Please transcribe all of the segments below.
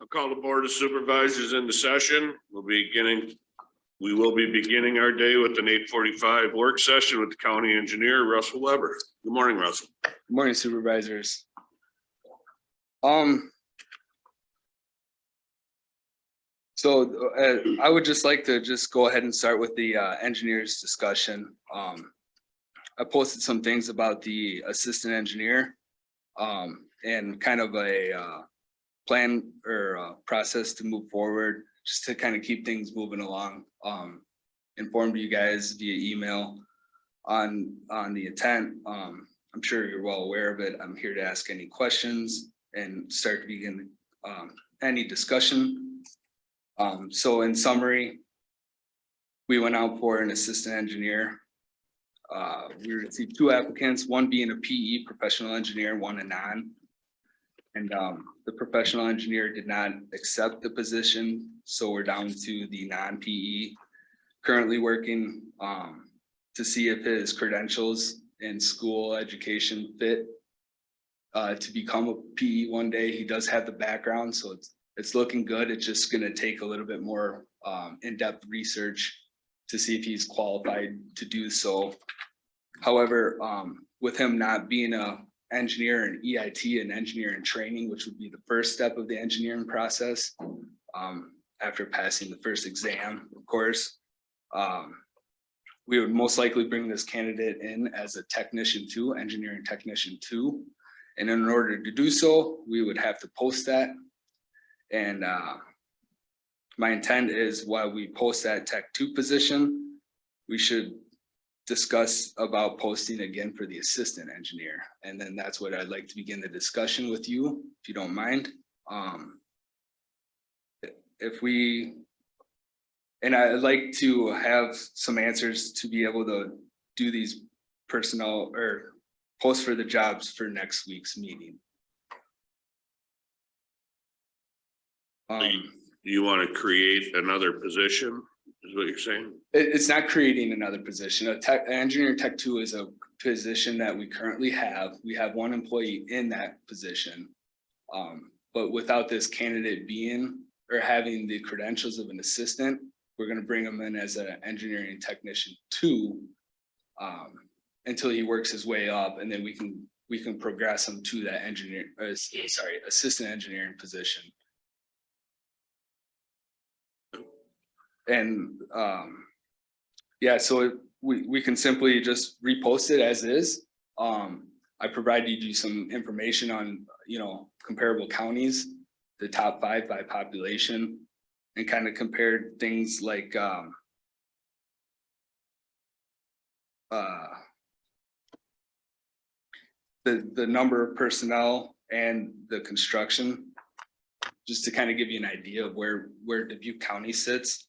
I'll call the Board of Supervisors into session. We will be beginning our day with an 8:45 work session with the county engineer, Russell Weber. Good morning, Russell. Good morning, Supervisors. So I would just like to go ahead and start with the engineers discussion. I posted some things about the assistant engineer and kind of a plan or process to move forward, just to kind of keep things moving along. Informed you guys via email on the intent. I'm sure you're well aware of it. I'm here to ask any questions and start to begin any discussion. So in summary, we went out for an assistant engineer. We received 2 applicants, one being a PE professional engineer, one a non. And the professional engineer did not accept the position, so we're down to the non-PE. Currently working to see if his credentials and school education fit to become a PE one day. He does have the background, so it's looking good. It's just going to take a little bit more in-depth research to see if he's qualified to do so. However, with him not being a engineer in EIT and engineer in training, which would be the first step of the engineering process, after passing the first exam, of course, we would most likely bring this candidate in as a technician 2, engineering technician 2. And in order to do so, we would have to post that. And my intent is, while we post that tech 2 position, we should discuss about posting again for the assistant engineer. And then that's what I'd like to begin the discussion with you, if you don't mind. And I'd like to have some answers to be able to do these personnel or post for the jobs for next week's meeting. You want to create another position, is what you're saying? It's not creating another position. Engineer Tech 2 is a position that we currently have. We have 1 employee in that position. But without this candidate being or having the credentials of an assistant, we're going to bring him in as an engineering technician 2 until he works his way up, and then we can progress him to that assistant engineering position. And yeah, so we can simply just repost it as is. I provided you some information on, comparable counties, the top 5 by population, and kind of compared things like the number of personnel and the construction, just to kind of give you an idea of where Dubuque County sits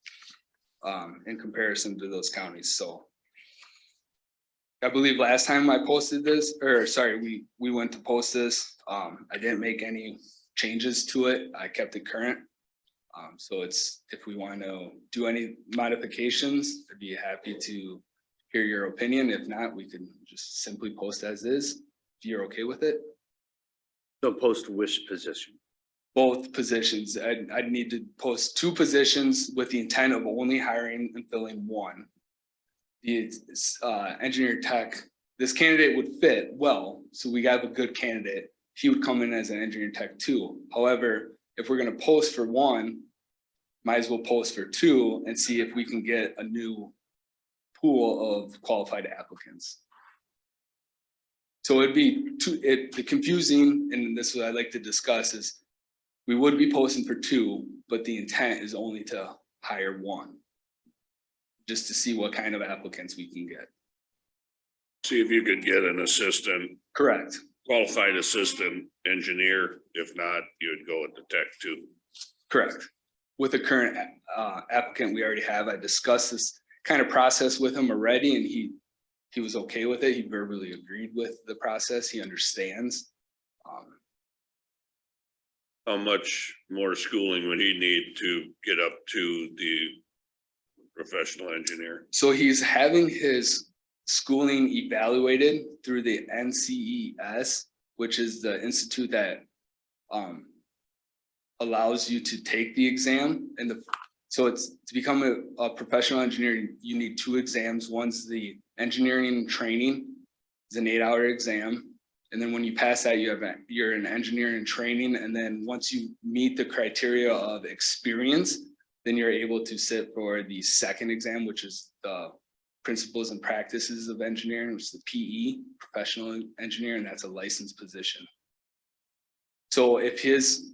in comparison to those counties. So I believe last time I posted this, or sorry, we went to post this, I didn't make any changes to it. I kept it current. So if we want to do any modifications, I'd be happy to hear your opinion. If not, we can just simply post as is, if you're okay with it. So post which position? Both positions. I'd need to post 2 positions with the intent of only hiring and filling 1. The engineer tech, this candidate would fit well, so we got a good candidate. He would come in as an engineer tech 2. However, if we're going to post for 1, might as well post for 2 and see if we can get a new pool of qualified applicants. So it'd be the confusing, and this is what I'd like to discuss, is we would be posting for 2, but the intent is only to hire 1, just to see what kind of applicants we can get. See if you could get an assistant. Correct. Qualified assistant engineer. If not, you would go with the tech 2. Correct. With the current applicant we already have, I discussed this kind of process with him already, and he was okay with it. He verbally agreed with the process. He understands. How much more schooling would he need to get up to the professional engineer? So he's having his schooling evaluated through the NCES, which is the institute that allows you to take the exam, and so it's to become a professional engineer, you need 2 exams. One's the engineering training, it's an 8-hour exam. And then when you pass that, you're an engineer in training. And then once you meet the criteria of experience, then you're able to sit for the second exam, which is the principles and practices of engineering, which is the PE, professional engineer, and that's a licensed position. So if his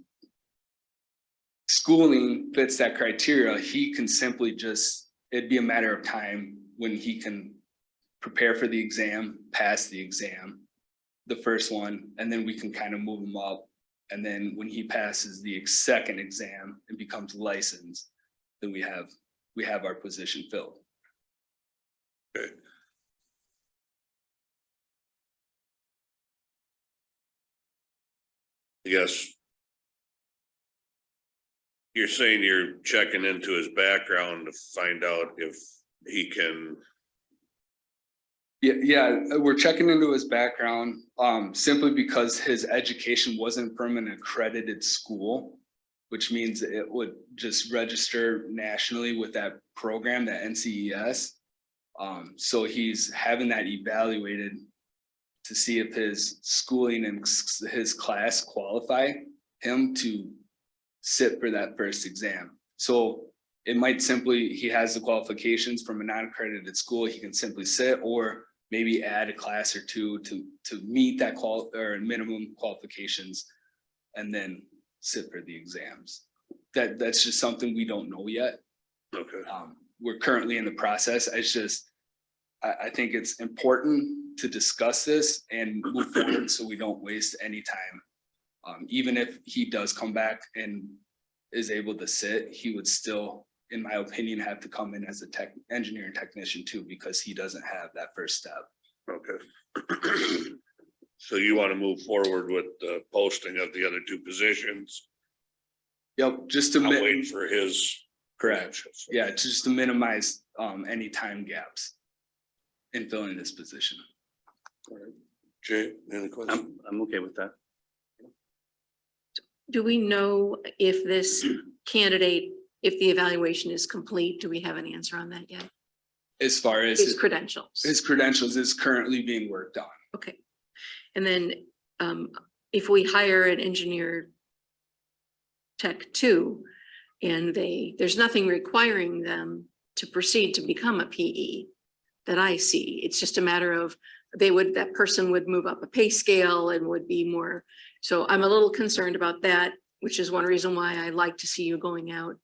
schooling fits that criteria, he can simply it'd be a matter of time when he can prepare for the exam, pass the exam, the first one, and then we can kind of move him up. And then when he passes the second exam and becomes licensed, then we have our position filled. Okay. Yes. You're saying you're checking into his background to find out if he can. Yeah, we're checking into his background simply because his education wasn't from an accredited school, which means it would just register nationally with that program, that NCES. So he's having that evaluated to see if his schooling and his class qualify him to sit for that first exam. So it might he has the qualifications from a non-accredited school, he can simply sit, or maybe add a class or 2 to meet that minimum qualifications, and then sit for the exams. That's just something we don't know yet. Okay. We're currently in the process. I think it's important to discuss this and move forward so we don't waste any time. Even if he does come back and is able to sit, he would still, in my opinion, have to come in as a engineering technician too, because he doesn't have that first step. Okay. So you want to move forward with the posting of the other 2 positions? Yep, just to I'm waiting for his. correct. Yeah, just to minimize any time gaps in filling this position. Jay, any questions? I'm okay with that. Do we know if this candidate, if the evaluation is complete, do we have an answer on that yet? As far as His credentials. his credentials is currently being worked on. Okay. And then if we hire an engineer tech 2 and there's nothing requiring them to proceed to become a PE that I see, it's just a matter of that person would move up a pay scale and would be more. So I'm a little concerned about that, which is one reason why I like to see you going out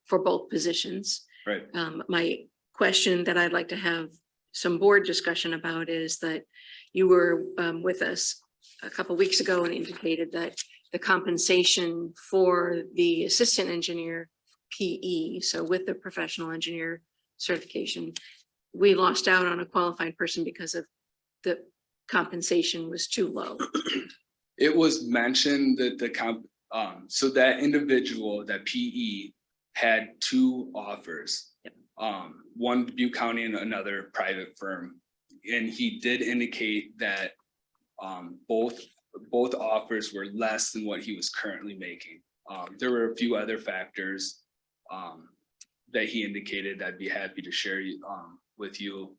for both positions. Right. My question that I'd like to have some board discussion about is that you were with us a couple of weeks ago and indicated that the compensation for the assistant engineer PE, so with the professional engineer certification, we lost out on a qualified person because of the compensation was too low. It was mentioned that so that individual, that PE, had 2 offers. Yep. One Dubuque County and another private firm. And he did indicate that both offers were less than what he was currently making. There were a few other factors that he indicated I'd be happy to share with you.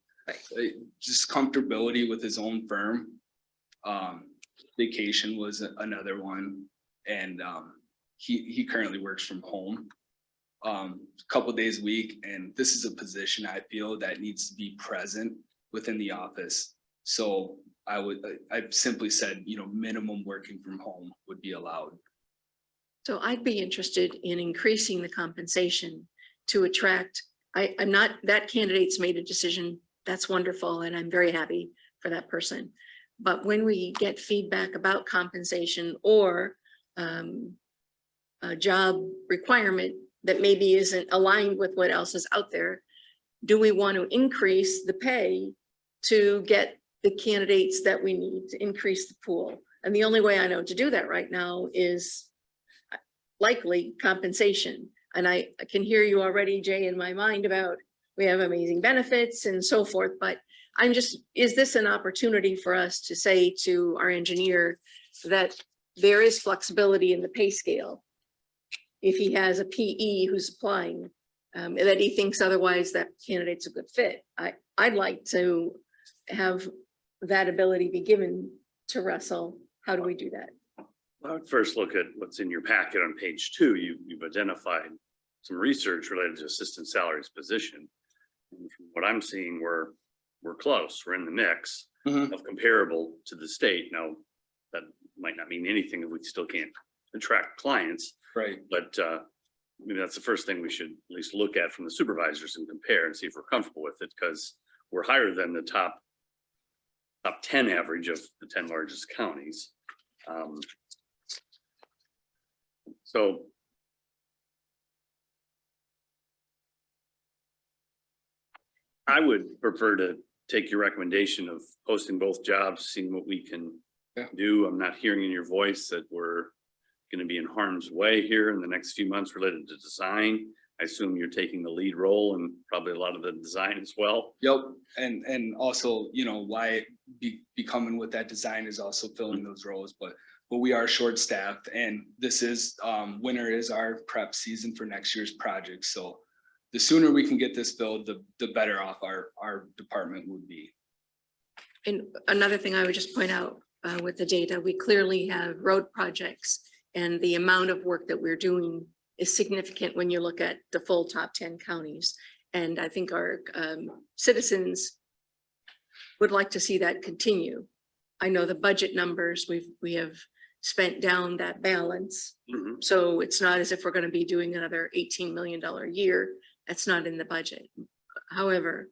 Just comfortability with his own firm. Vacation was another one, and he currently works from home a couple days a week, and this is a position I feel that needs to be present within the office. So I've simply said, minimum working from home would be allowed. So I'd be interested in increasing the compensation to attract, I'm not, that candidate's made a decision. That's wonderful. And I'm very happy for that person. But when we get feedback about compensation or a job requirement that maybe isn't aligned with what else is out there, do we want to increase the pay to get the candidates that we need to increase the pool? And the only way I know to do that right now is likely compensation. And I can hear you already, Jay, in my mind about we have amazing benefits and so forth, but is this an opportunity for us to say to our engineer that there is flexibility in the pay scale if he has a PE who's applying, that he thinks otherwise that candidate's a good fit. I'd like to have that ability be given to Russell. How do we do that? I would first look at what's in your packet on page 2. You've identified some research related to assistant salaries position. And from what I'm seeing, we're close. We're in the mix of comparable to the state. Now, that might not mean anything if we still can't attract clients, Right. but maybe that's the first thing we should at least look at from the supervisors and compare and see if we're comfortable with it, because we're higher than the top 10 average of the 10 largest counties. So I would prefer to take your recommendation of posting both jobs, seeing what we can do. I'm not hearing in your voice that we're going to be in harm's way here in the next few months related to design. I assume you're taking the lead role and probably a lot of the design as well. Yep. And also, you know, why be coming with that design is also filling those roles, but we are short staffed, and this is winter is our prep season for next year's project. So the sooner we can get this filled, the better off our department would be. And another thing I would just point out with the data, we clearly have road projects, and the amount of work that we're doing is significant when you look at the full top 10 counties. And I think our citizens would like to see that continue. I know the budget numbers, we have spent down that balance. So it's not as if we're going to be doing another $18 million a year. That's not in the budget. However,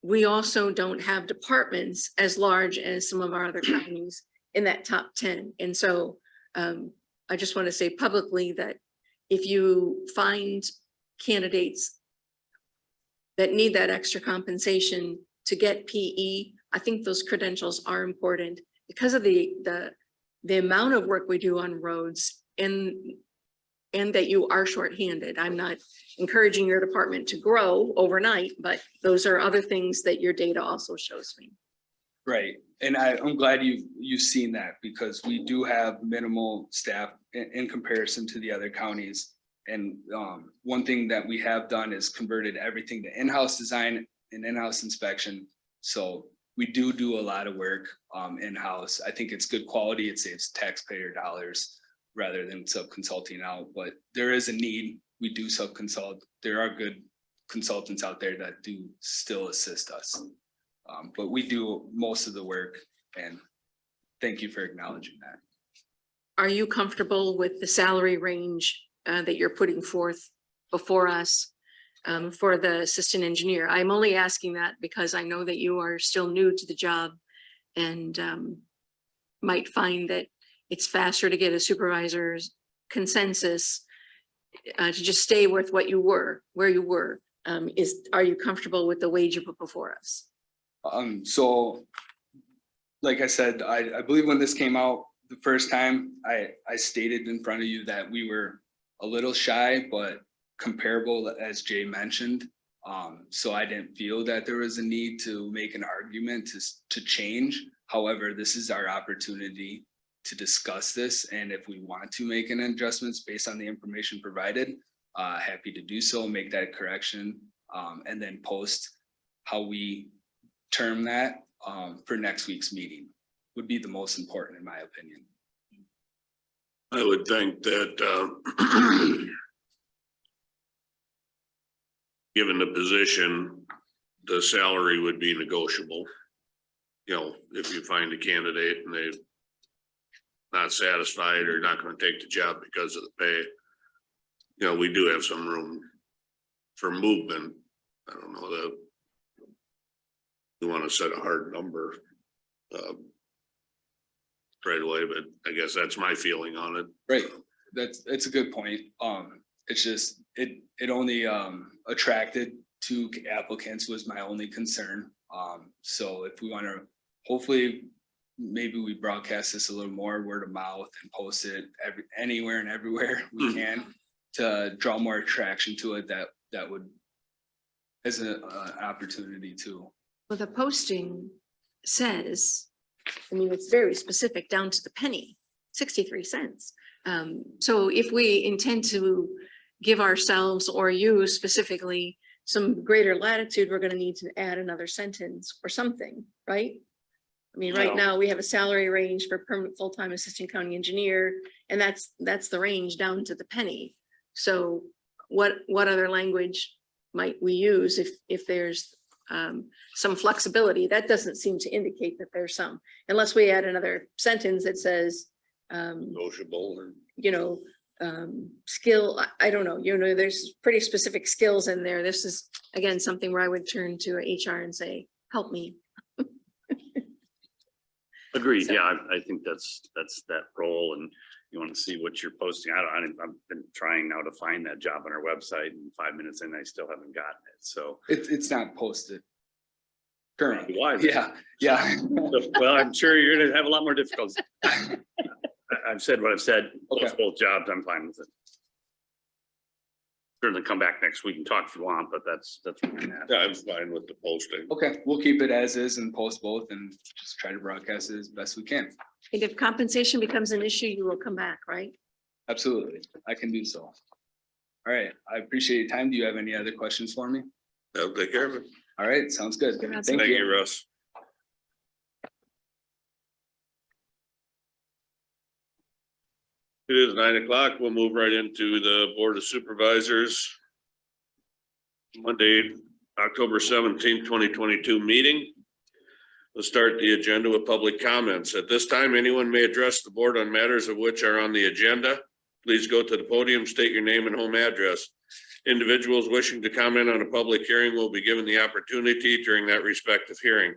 we also don't have departments as large as some of our other counties in that top 10. And so I just want to say publicly that if you find candidates that need that extra compensation to get PE, I think those credentials are important because of the amount of work we do on roads, and that you are shorthanded. I'm not encouraging your department to grow overnight, but those are other things that your data also shows me. Right. And I'm glad you've seen that, because we do have minimal staff in comparison to the other counties. And one thing that we have done is converted everything to in-house design and in-house inspection. So we do a lot of work in-house. I think it's good quality. It saves taxpayer dollars rather than sub-consulting out, but there is a need. We do sub-consult. There are good consultants out there that do still assist us. But we do most of the work, and thank you for acknowledging that. Are you comfortable with the salary range that you're putting forth before us for the assistant engineer? I'm only asking that because I know that you are still new to the job and might find that it's faster to get a supervisor's consensus to just stay with what you were, where you were. Are you comfortable with the wage you put before us? So like I said, I believe when this came out the first time, I stated in front of you that we were a little shy, but comparable, as Jay mentioned. So I didn't feel that there was a need to make an argument to change. However, this is our opportunity to discuss this. And if we want to make an adjustments based on the information provided, happy to do so, make that correction, and then post how we term that for next week's meeting would be the most important, in my opinion. I would think that given the position, the salary would be negotiable. You know, if you find a candidate and they're not satisfied or not going to take the job because of the pay, you know, we do have some room for movement. I don't know that we want to set a hard number right away, but I guess that's my feeling on it. Right. It's a good point. It's just, it only attracted 2 applicants was my only concern. So if we want to, hopefully, maybe we broadcast this a little more word of mouth and post it anywhere and everywhere we can to draw more attraction to it. That would, as an opportunity too. Well, the posting says, I mean, it's very specific down to the penny. 63 cents. So if we intend to give ourselves or you specifically some greater latitude, we're going to need to add another sentence or something, right? I mean, right now we have a salary range for permanent full-time assistant county engineer, and that's the range down to the penny. So what other language might we use if there's some flexibility? That doesn't seem to indicate that there's some, unless we add another sentence that says, negotiable or. you know, skill, I don't know, you know, there's pretty specific skills in there. This is, again, something where I would turn to HR and say, help me. Agreed. So- Yeah, I think that's that role, and you want to see what you're posting. I've been trying now to find that job on our website, and 5 minutes in, I still haven't gotten it. So It's not posted. Currently. why? is it? Yeah. Well, I'm sure you're gonna have a lot more difficulty. I've said what I've said. Okay. Both jobs, I'm fine with it. Certainly come back next week and talk if you want, but that's where I'm at. Yeah, I'm fine with the posting. Okay, we'll keep it as is and post both and just try to broadcast it as best we can. And if compensation becomes an issue, you will come back, right? Absolutely, I can do so. All right, I appreciate your time. Do you have any other questions for me? I'll take care of it. All right, sounds good. That's Thank Thank you. you, Russ. It is 9 o'clock. We'll move right into the Board of Supervisors. Monday, October 17th, 2022 meeting. Let's start the agenda with public comments. At this time, anyone may address the board on matters of which are on the agenda. Please go to the podium, state your name and home address. Individuals wishing to comment on a public hearing will be given the opportunity during that respective hearing.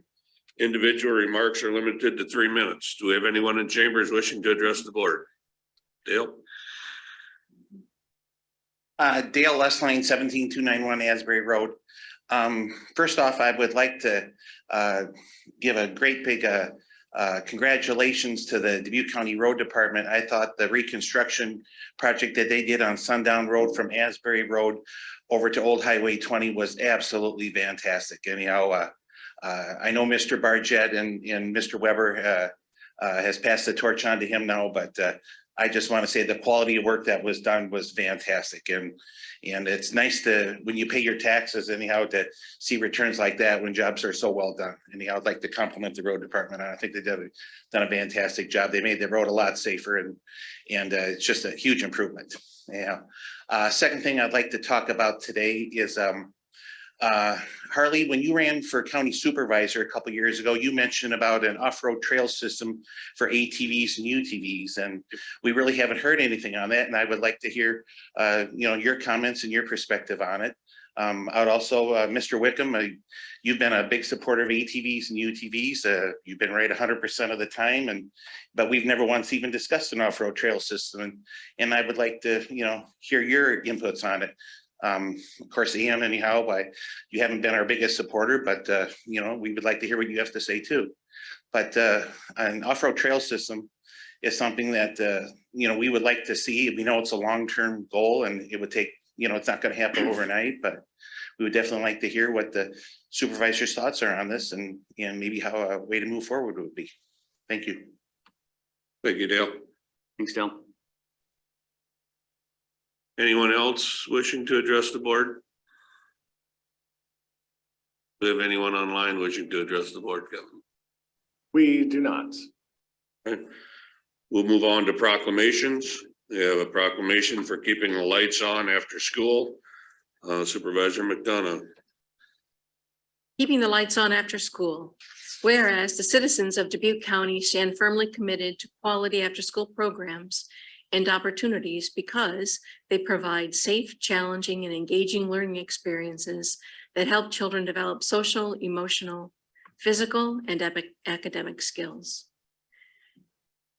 Individual remarks are limited to 3 minutes. Do we have anyone in chambers wishing to address the board? Dale? Dale Lessline, 17291 Asbury Road. First off, I would like to give a great big congratulations to the Dubuque County Road Department. I thought the reconstruction project that they did on Sundown Road from Asbury Road over to Old Highway 20 was absolutely fantastic. Anyhow, I know Mr. Bargett and Mr. Weber has passed the torch on to him now, but I just want to say the quality of work that was done was fantastic. And it's nice to, when you pay your taxes anyhow, to see returns like that when jobs are so well done. Anyhow, I'd like to compliment the road department. I think they done a fantastic job. They made the road a lot safer and it's just a huge improvement. Yeah. Second thing I'd like to talk about today is Harley, when you ran for county supervisor a couple of years ago, you mentioned about an off-road trail system for ATVs and UTVs, and we really haven't heard anything on that. And I would like to hear, your comments and your perspective on it. I would also, Mr. Wickham, you've been a big supporter of ATVs and UTVs. You've been right 100% of the time, but we've never once even discussed an off-road trail system. And I would like to, hear your inputs on it. Of course, Ian, anyhow, you haven't been our biggest supporter, but we would like to hear what you have to say too. But an off-road trail system is something that we would like to see. We know it's a long-term goal, and it would take, it's not going to happen overnight, but we would definitely like to hear what the supervisor's thoughts are on this, and maybe how a way to move forward would be. Thank you. Thank you, Dale. Thanks, Dale. Anyone else wishing to address the board? Do we have anyone online wishing to address the board, Kevin? We do not. Okay. We'll move on to proclamations. We have a proclamation for keeping the lights on after school. Supervisor McDonough. Keeping the lights on after school. Whereas the citizens of Dubuque County stand firmly committed to quality after-school programs and opportunities because they provide safe, challenging, and engaging learning experiences that help children develop social, emotional, physical, and academic skills.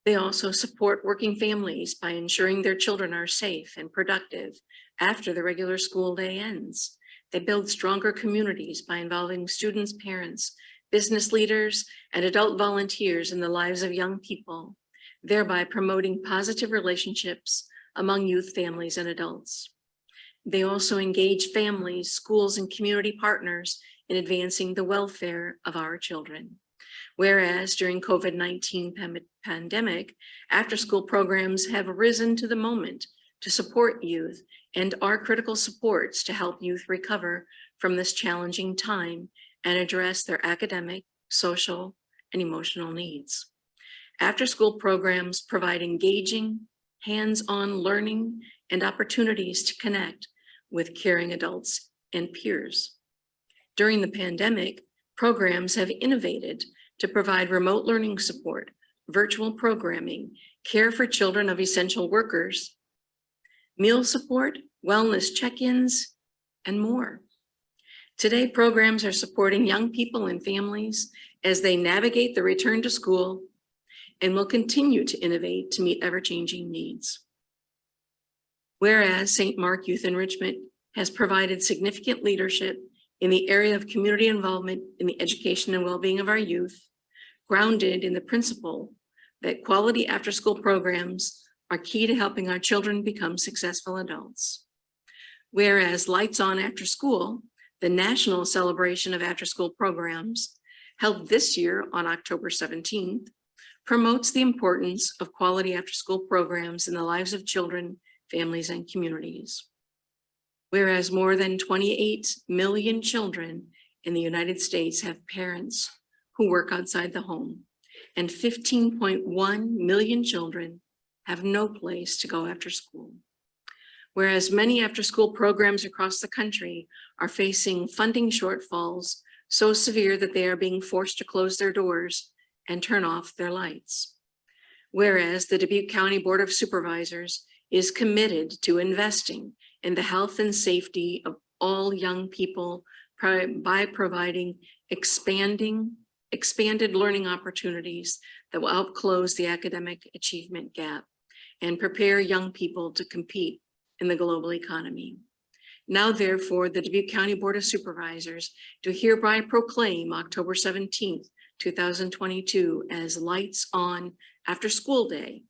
They also support working families by ensuring their children are safe and productive after the regular school day ends. They build stronger communities by involving students, parents, business leaders, and adult volunteers in the lives of young people, thereby promoting positive relationships among youth, families, and adults. They also engage families, schools, and community partners in advancing the welfare of our children. Whereas during COVID-19 pandemic, after-school programs have risen to the moment to support youth and are critical supports to help youth recover from this challenging time and address their academic, social, and emotional needs. After-school programs provide engaging, hands-on learning and opportunities to connect with caring adults and peers. During the pandemic, programs have innovated to provide remote learning support, virtual programming, care for children of essential workers, meal support, wellness check-ins, and more. Today, programs are supporting young people and families as they navigate the return to school and will continue to innovate to meet ever-changing needs. Whereas St. Mark Youth Enrichment has provided significant leadership in the area of community involvement in the education and well-being of our youth, grounded in the principle that quality after-school programs are key to helping our children become successful adults. Whereas Lights On After School, the national celebration of after-school programs, held this year on October 17th, promotes the importance of quality after-school programs in the lives of children, families, and communities. Whereas more than 28 million children in the United States have parents who work outside the home, and 15.1 million children have no place to go after school. Whereas many after-school programs across the country are facing funding shortfalls so severe that they are being forced to close their doors and turn off their lights. Whereas the Dubuque County Board of Supervisors is committed to investing in the health and safety of all young people by providing expanded learning opportunities that will help close the academic achievement gap and prepare young people to compete in the global economy. Now, therefore, the Dubuque County Board of Supervisors do hereby proclaim October 17th, 2022 as Lights On After School Day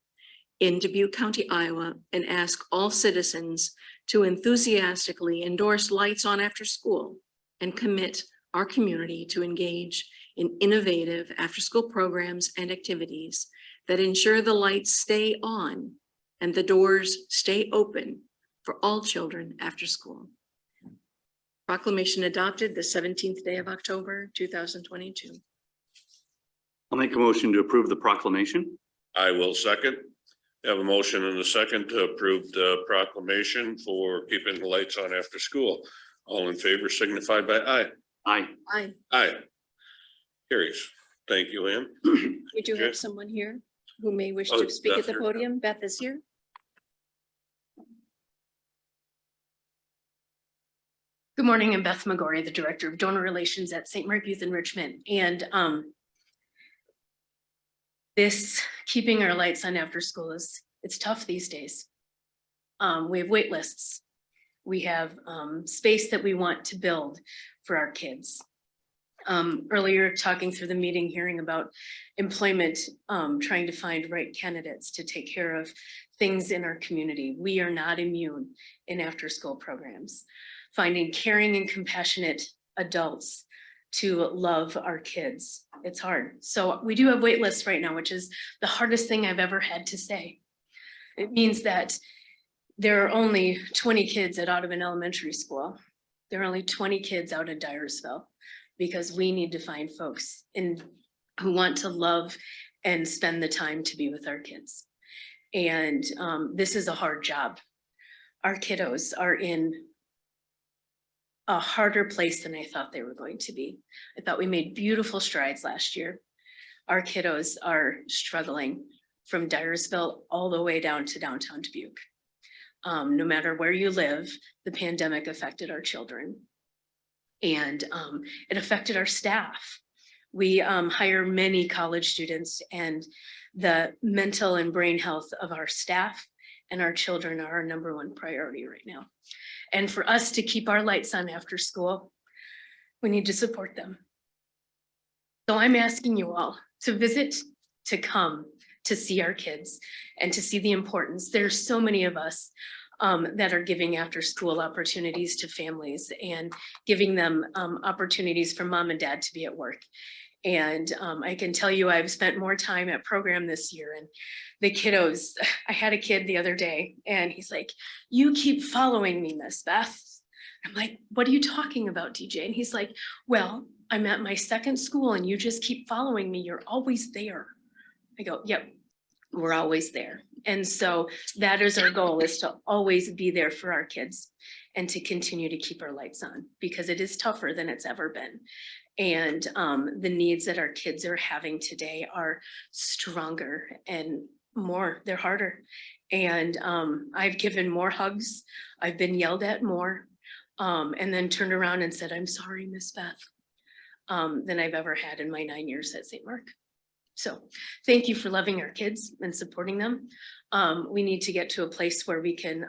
in Dubuque County, Iowa, and ask all citizens to enthusiastically endorse Lights On After School and commit our community to engage in innovative after-school programs and activities that ensure the lights stay on and the doors stay open for all children after school. Proclamation adopted the 17th day of October, 2022. I'll make a motion to approve the proclamation. I will second. Have a motion and a second to approve the proclamation for keeping the lights on after school. All in favor signify by aye. Aye. Aye. Aye. Carries. Thank you, Ann. We do Okay. have someone here who may wish Oh, to speak at the Beth here. podium. Beth is here. Good morning, I'm Beth McGorry, the Director of Donor Relations at St. Mark Youth Enrichment. And this keeping our lights on after school it's tough these days. We have wait lists. We have space that we want to build for our kids. Earlier talking through the meeting, hearing about employment, trying to find right candidates to take care of things in our community. We are not immune in after school programs. Finding caring and compassionate adults to love our kids. It's hard. So we do have wait lists right now, which is the hardest thing I've ever had to say. It means that there are only 20 kids at Audubon Elementary School. There are only 20 kids out at Dyersville because we need to find folks who want to love and spend the time to be with our kids. And this is a hard job. Our kiddos are in a harder place than I thought they were going to be. I thought we made beautiful strides last year. Our kiddos are struggling from Dyersville all the way down to downtown Dubuque. No matter where you live, the pandemic affected our children. And it affected our staff. We hire many college students, and the mental and brain health of our staff and our children are our #1 priority right now. And for us to keep our lights on after school, we need to support them. So I'm asking you all to visit, to come, to see our kids and to see the importance. There's so many of us that are giving after school opportunities to families and giving them opportunities for mom and dad to be at work. And I can tell you, I've spent more time at program this year, and the kiddos, I had a kid the other day and he's like, "You keep following me, Miss Beth." I'm like, "What are you talking about, DJ?" And he's like, "Well, I'm at my second school and you just keep following me. You're always there." I go, "Yep, we're always there." And so that is our goal, is to always be there for our kids and to continue to keep our lights on, because it is tougher than it's ever been. And the needs that our kids are having today are stronger and more, they're harder. And I've given more hugs, I've been yelled at more, and then turned around and said, "I'm sorry, Miss Beth," than I've ever had in my 9 years at St. Mark. So thank you for loving our kids and supporting them. We need to get to a place where we can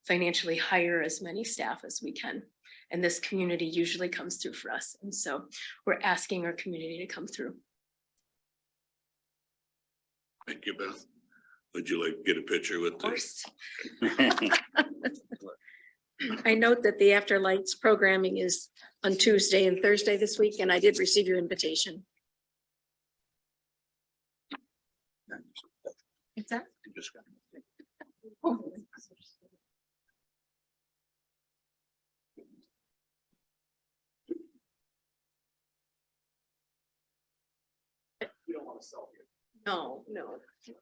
financially hire as many staff as we can. And this community usually comes through for us. And so we're asking our community to come through. Thank you, Beth. Would you like to get a picture with Of this? course. I note that the After Lights programming is on Tuesday and Thursday this week, and I did receive your invitation. What's that? You don't want to sell here. No,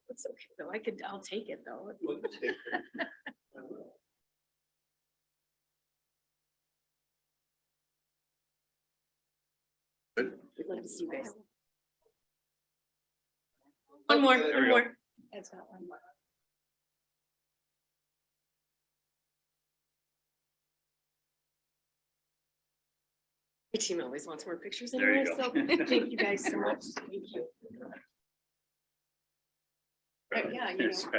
it's okay though. I'll take it though. We'd love to see you guys. One more. It's got one more. My team always wants more pictures There you anyway, go. so thank you guys so much. Thank you. Yeah, you Yes, know.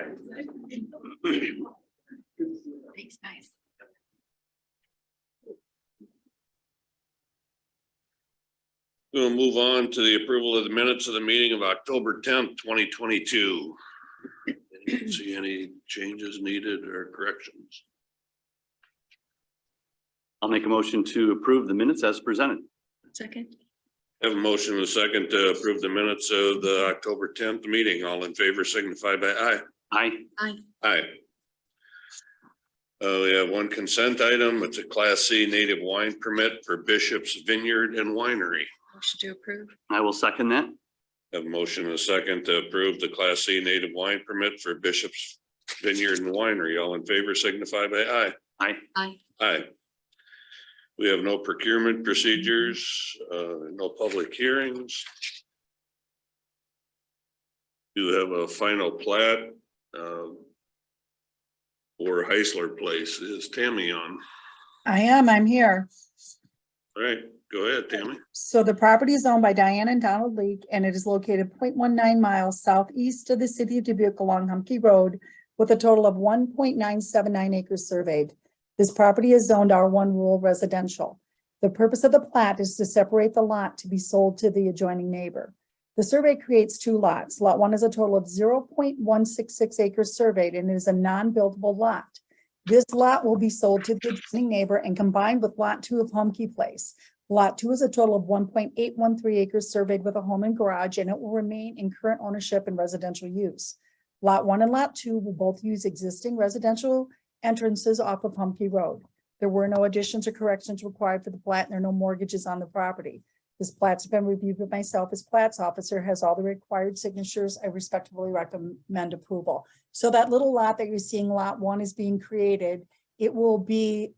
Thanks, guys. We'll move on to the approval of the minutes of the meeting of October 10th, 2022. See any changes needed or corrections? I'll make a motion to approve the minutes as presented. Second. Have a motion and a second to approve the minutes of the October 10th meeting. All in favor signify by aye. Aye. Aye. Aye. We have one consent item. It's a Class C native wine permit for Bishop's Vineyard and Winery. Motion to approve. I will second that. Have a motion and a second to approve the Class C native wine permit for Bishop's Vineyard and Winery. All in favor signify by aye. Aye. Aye. Aye. We have no procurement procedures, no public hearings. You have a final plat for Heisler Place. Is Tammy on? I'm here. All right, go ahead, Tammy. So the property is owned by Diane and Donald Leake, and it is located 0.19 miles southeast of the city of Dubuque along Humke Road with a total of 1.979 acres surveyed. This property is zoned R1 rural residential. The purpose of the plat is to separate the lot to be sold to the adjoining neighbor. The survey creates two lots. Lot 1 is a total of 0.166 acres surveyed and is a non-buildable lot. This lot will be sold to the adjoining neighbor and combined with Lot 2 of Humke Place. Lot 2 is a total of 1.813 acres surveyed with a home and garage, and it will remain in current ownership and residential use. Lot 1 and Lot 2 will both use existing residential entrances off of Humke Road. There were no additions or corrections required for the plat, and there are no mortgages on the property. This plat's been reviewed by myself as plats officer, has all the required signatures. I respectfully recommend approval. So that little lot that you're seeing, Lot 1, is being created. It will be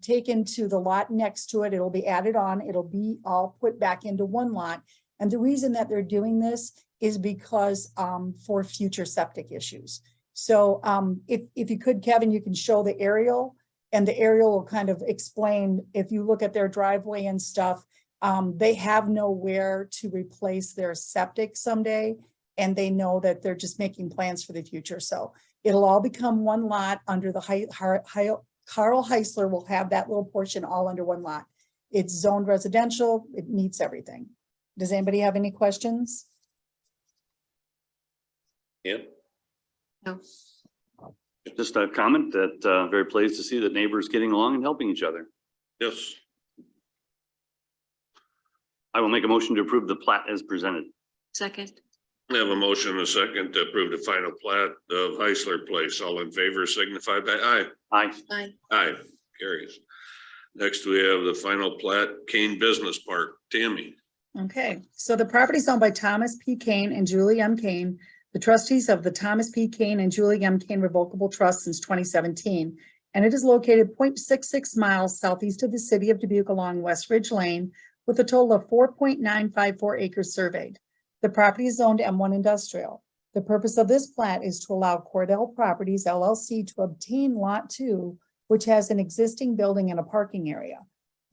taken to the lot next to it. It'll be added on. It'll be all put back into one lot. And the reason that they're doing this is because for future septic issues. So if you could, Kevin, you can show the aerial, and the aerial will kind of explain, if you look at their driveway and stuff, they have nowhere to replace their septic someday, and they know that they're just making plans for the future. So it'll all become one lot under the Carl Heisler will have that little portion all under one lot. It's zoned residential. It meets everything. Does anybody have any questions? Yep. No. Just a comment that very pleased to see that neighbors getting along and helping each other. Yes. I will make a motion to approve the plat as presented. Second, I have a motion and a second to approve the final plat of Heisler Place. All in favor signify by aye. Aye. aye. Aye, carries. Next, we have the final plat, Kane Business Park. Tammy. Okay, so the property is owned by Thomas P. Kane and Julie M. Kane, the trustees of the Thomas P. Kane and Julie M. Kane Revocable Trust since 2017. And it is located 0.66 miles southeast of the city of Dubuque along West Ridge Lane with a total of 4.954 acres surveyed. The property is zoned M1 industrial. The purpose of this plat is to allow Cordell Properties LLC to obtain Lot 2, which has an existing building and a parking area.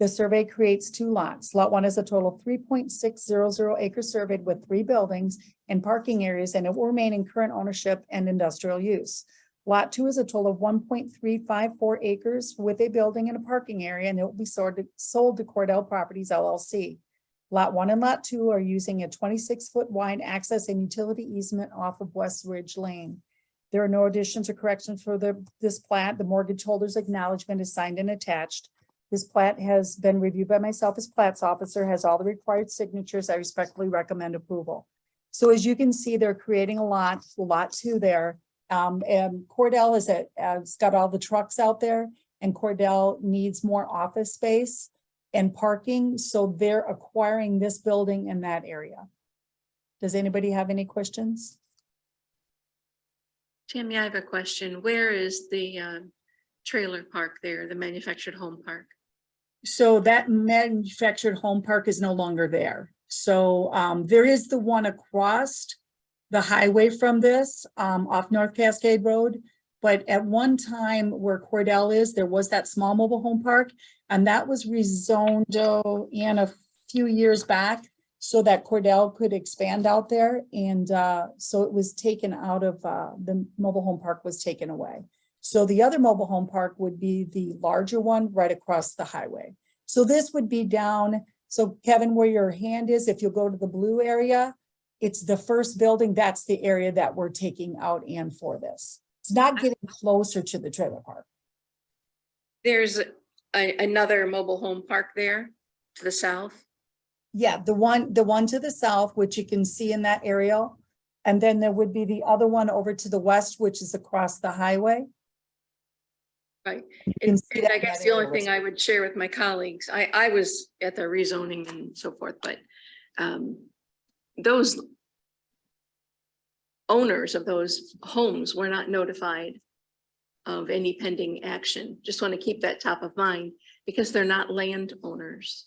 The survey creates 2 lots. Lot 1 is a total of 3.600 acres surveyed with 3 buildings and parking areas, and it will remain in current ownership and industrial use. Lot 2 is a total of 1.354 acres with a building and a parking area, and it will be sold to Cordell Properties LLC. Lot 1 and Lot 2 are using a 26-foot wide access and utility easement off of West Ridge Lane. There are no additions or corrections for this plat. The mortgage holder's acknowledgement is signed and attached. This plat has been reviewed by myself as plats officer, has all the required signatures. I respectfully recommend approval. So as you can see, they're creating a lot 2 there. And Cordell has got all the trucks out there, and Cordell needs more office space and parking. So they're acquiring this building in that area. Does anybody have any questions? Tammy, I have a question. Where is the trailer park there, the manufactured home park? So that manufactured home park is no longer there. So there is the one across the highway from this off North Cascade Road. But at one time where Cordell is, there was that small mobile home park, and that was rezoned in a few years back so that Cordell could expand out there. And so it was taken out of the mobile home park was taken away. So the other mobile home park would be the larger one right across the highway. So this would be down. So Kevin, where your hand is, if you'll go to the blue area, it's the first building. That's the area that we're taking out and for this. It's not getting closer to the trailer park. There's another mobile home park there to the south. Yeah, the one to the south, which you can see in that aerial. And then there would be the other one over to the west, which is across the highway. Right. can And see that I in guess that the only area. thing I would share with my colleagues, I was at the rezoning and so forth, but those owners of those homes were not notified of any pending action. Just want to keep that top of mind because they're not landowners.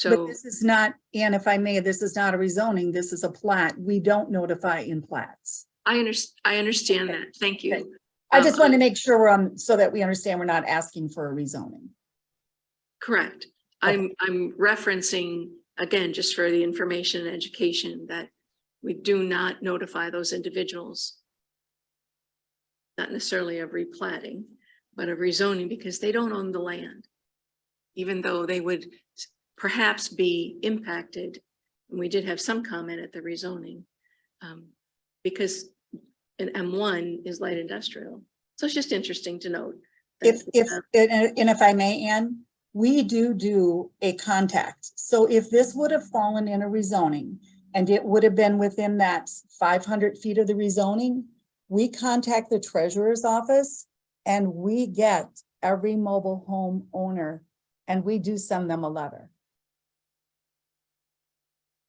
But So this is not, and if I may, this is not a rezoning, this is a plat. We don't notify in plats. I understand that. Thank Okay. you. I just want to make sure we're on, so that we understand we're not asking for a rezoning. Correct. I'm referencing, again, just for the information and education, that we do not notify those individuals. Not necessarily of replatting, but of rezoning because they don't own the land. Even though they would perhaps be impacted, and we did have some comment at the rezoning, because an M1 is light industrial. So it's just interesting to note. that, And if I may, Ann, we do a contact. So if this would have fallen in a rezoning and it would have been within that 500 feet of the rezoning, we contact the treasurer's office and we get every mobile home owner and we do send them a letter.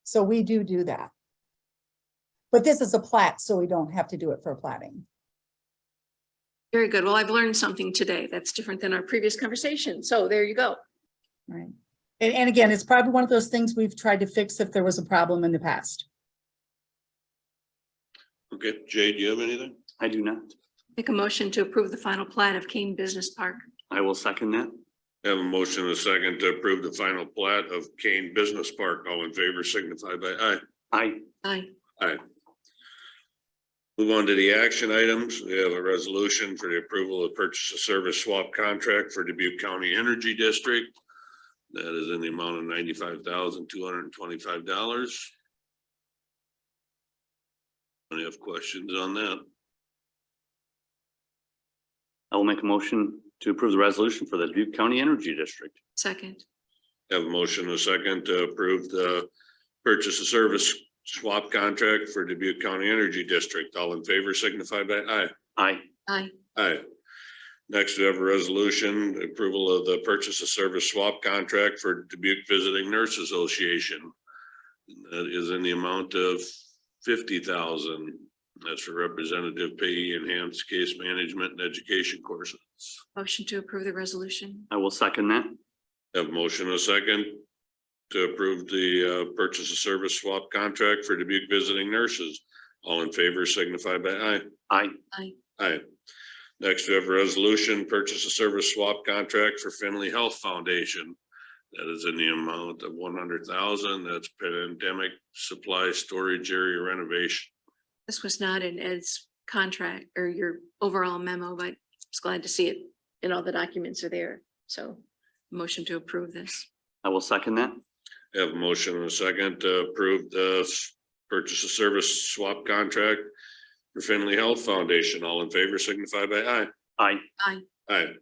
So we do that. But this is a plat, so we don't have to do it for platting. Very good. Well, I've learned something today that's different than our previous conversation. So there you go. Right. And again, it's probably one of those things we've tried to fix if there was a problem in the past. Okay, Jay, do you have anything? I do not. Make a motion to approve the final plat of Kane Business Park. I will second that. I have a motion and a second to approve the final plat of Kane Business Park. All in favor signify by aye. Aye. Aye. Aye. Move on to the action items. We have a resolution for the approval of purchase of service swap contract for Dubuque County Energy District. That is in the amount of $95,225. Any have questions on that? I will make a motion to approve the resolution for the Dubuque County Energy District. Second. Have a motion and a second to approve the purchase of service swap contract for Dubuque County Energy District. All in favor signify by aye. Aye. Aye. Aye. Next, we have a resolution, approval of the purchase of service swap contract for Dubuque Visiting Nurse Association. That is in the amount of $50,000. That's for representative pay, enhanced case management and education courses. Motion to approve the resolution. I will second that. Have a motion and a second to approve the purchase of service swap contract for Dubuque Visiting Nurses. All in favor signify by aye. Aye. Aye. Aye. Next, we have a resolution, purchase of service swap contract for Finley Health Foundation. That is in the amount of $100,000. That's pandemic supply storage area renovation. This was not in Ed's contract or your overall memo, but I was glad to see it and all the documents are there. So motion to approve this. I will second that. Have a motion and a second to approve the purchase of service swap contract for Finley Health Foundation. All in favor signify by aye. Aye. Aye. Aye.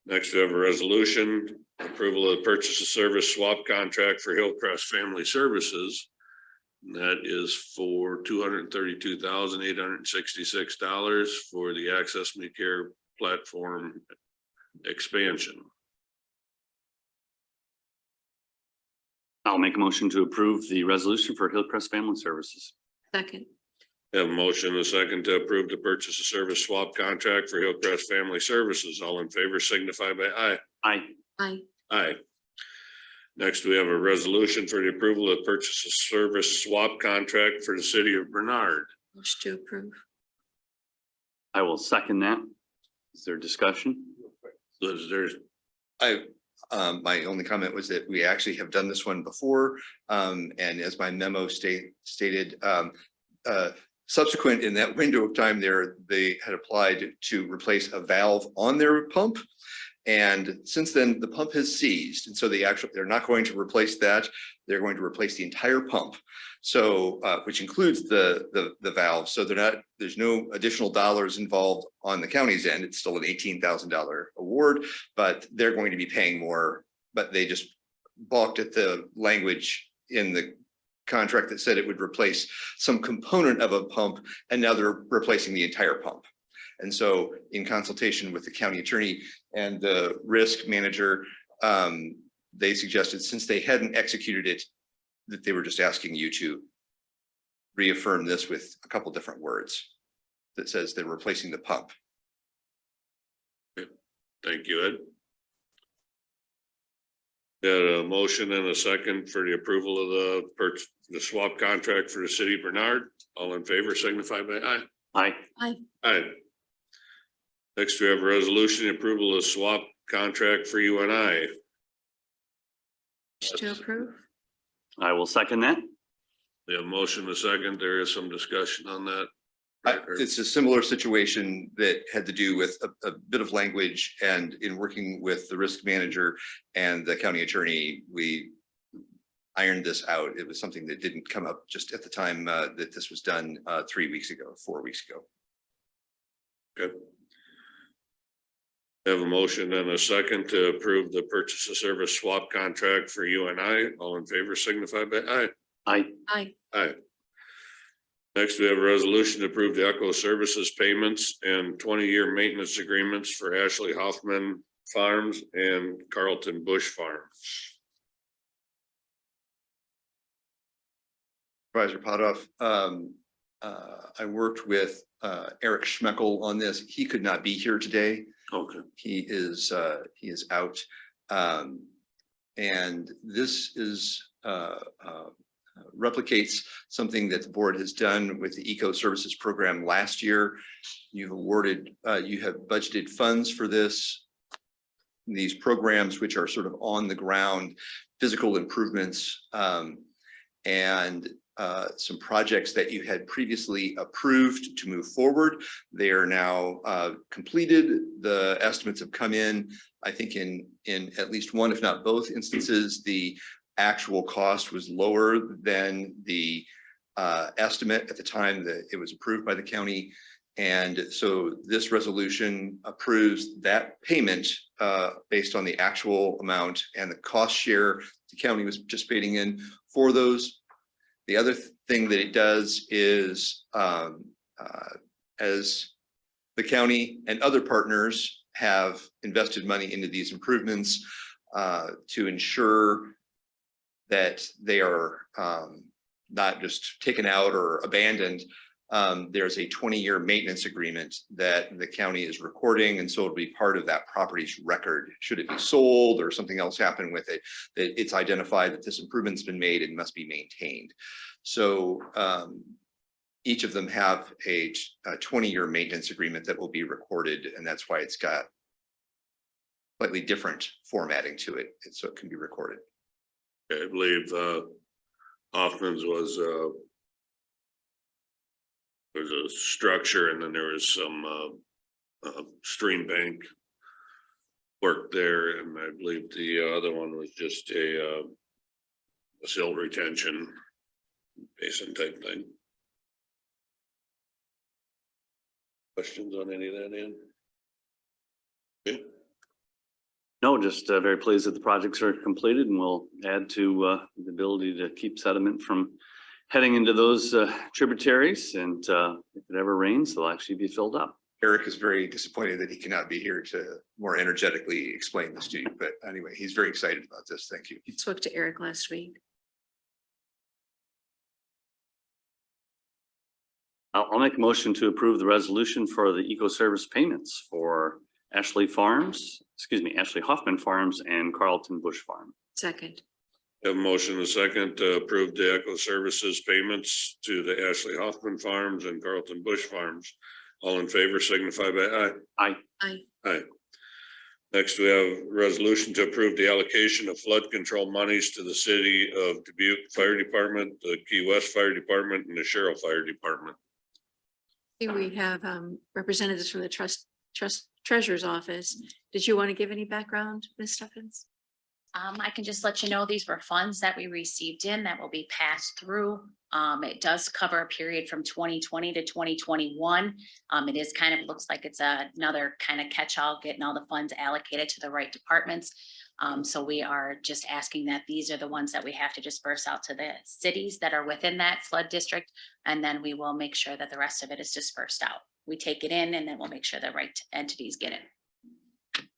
Next, we have a resolution, approval of purchase of service swap contract for Hillcrest Family Services. And that is for $232,866 for the Access Me Care platform expansion. I'll make a motion to approve the resolution for Hillcrest Family Services. Second. Have a motion and a second to approve the purchase of service swap contract for Hillcrest Family Services. All in favor signify by aye. Aye. Aye. Aye. Next, we have a resolution for the approval of purchase of service swap contract for the city of Bernard. Motion to approve. I will second that. Is there discussion? There's My only comment was that we actually have done this one before. And as my memo stated, subsequent in that window of time there, they had applied to replace a valve on their pump. And since then, the pump has seized. And so they're not going to replace that. They're going to replace the entire pump. So, which includes the valve. So there's no additional dollars involved on the county's end. It's still an $18,000 award, but they're going to be paying more, but they just balked at the language in the contract that said it would replace some component of a pump, and now they're replacing the entire pump. And so in consultation with the county attorney and the risk manager, they suggested, since they hadn't executed it, that they were just asking you to reaffirm this with a couple different words that says they're replacing the pump. Thank you, Ed. Got a motion and a second for the approval of the swap contract for the city of Bernard. All in favor signify by aye. Aye. Aye. Aye. Next, we have a resolution approval of swap contract for UNI. Motion to approve. I will second that. We have a motion and a second. There is some discussion on that. It's a similar situation that had to do with a bit of language, and in working with the risk manager and the county attorney, we ironed this out. It was something that didn't come up just at the time that this was done 4 weeks ago. Okay. Have a motion and a second to approve the purchase of service swap contract for UNI. All in favor signify by aye. Aye. Aye. Aye. Next, we have a resolution to approve the Echo Services payments and 20-year maintenance agreements for Ashley Hoffman Farms and Carlton Bush Farms. Supervisor Potoff, I worked with Eric Schmeckel on this. He could not be here today. Okay. He is out. And this is replicates something that the board has done with the Eco Services program last year. You have budgeted funds for these programs, which are sort of on the ground physical improvements, and some projects that you had previously approved to move forward. They are now completed. The estimates have come in. I think in at least one, if not both instances, the actual cost was lower than the estimate at the time that it was approved by the county. And so this resolution approves that payment based on the actual amount and the cost share the county was participating in for those. The other thing that it does is as the county and other partners have invested money into these improvements to ensure that they are not just taken out or abandoned. There's a 20-year maintenance agreement that the county is recording, and so it'll be part of that property's record. Should it be sold or something else happen with it, that it's identified that this improvement's been made and must be maintained. So each of them have a 20-year maintenance agreement that will be recorded, and that's why it's got slightly different formatting to it, so it can be recorded. I believe Hoffman's was there's a structure, and then there was some stream bank work there, and I believe the other one was just a silt retention basin type thing. Questions on any of that, Ann? Okay. No, just very pleased that the projects are completed and will add to the ability to keep sediment from heading into those tributaries. And if it ever rains, they'll actually be filled up. Eric is very disappointed that he cannot be here to more energetically explain this to you. But anyway, he's very excited about this. Thank you. Spoke to Eric last week. I'll make a motion to approve the resolution for the eco-service payments for Ashley Hoffman Farms and Carlton Bush Farm. Second. Have a motion and a second to approve the Eco Services payments to the Ashley Hoffman Farms and Carlton Bush Farms. All in favor signify by aye. Aye. Aye. Aye. Next, we have a resolution to approve the allocation of flood control monies to the city of Dubuque Fire Department, the Key West Fire Department, and the Sherrill Fire Department. Here we have representatives from the treasurer's office. Did you want to give any background, Ms. Stephens? I can just let you know, these were funds that we received in that will be passed through. It does cover a period from 2020 to 2021. It is kind of looks like it's another kind of catch-all, getting all the funds allocated to the right departments. So we are just asking that these are the ones that we have to disperse out to the cities that are within that flood district. And then we will make sure that the rest of it is dispersed out. We take it in and then we'll make sure the right entities get it.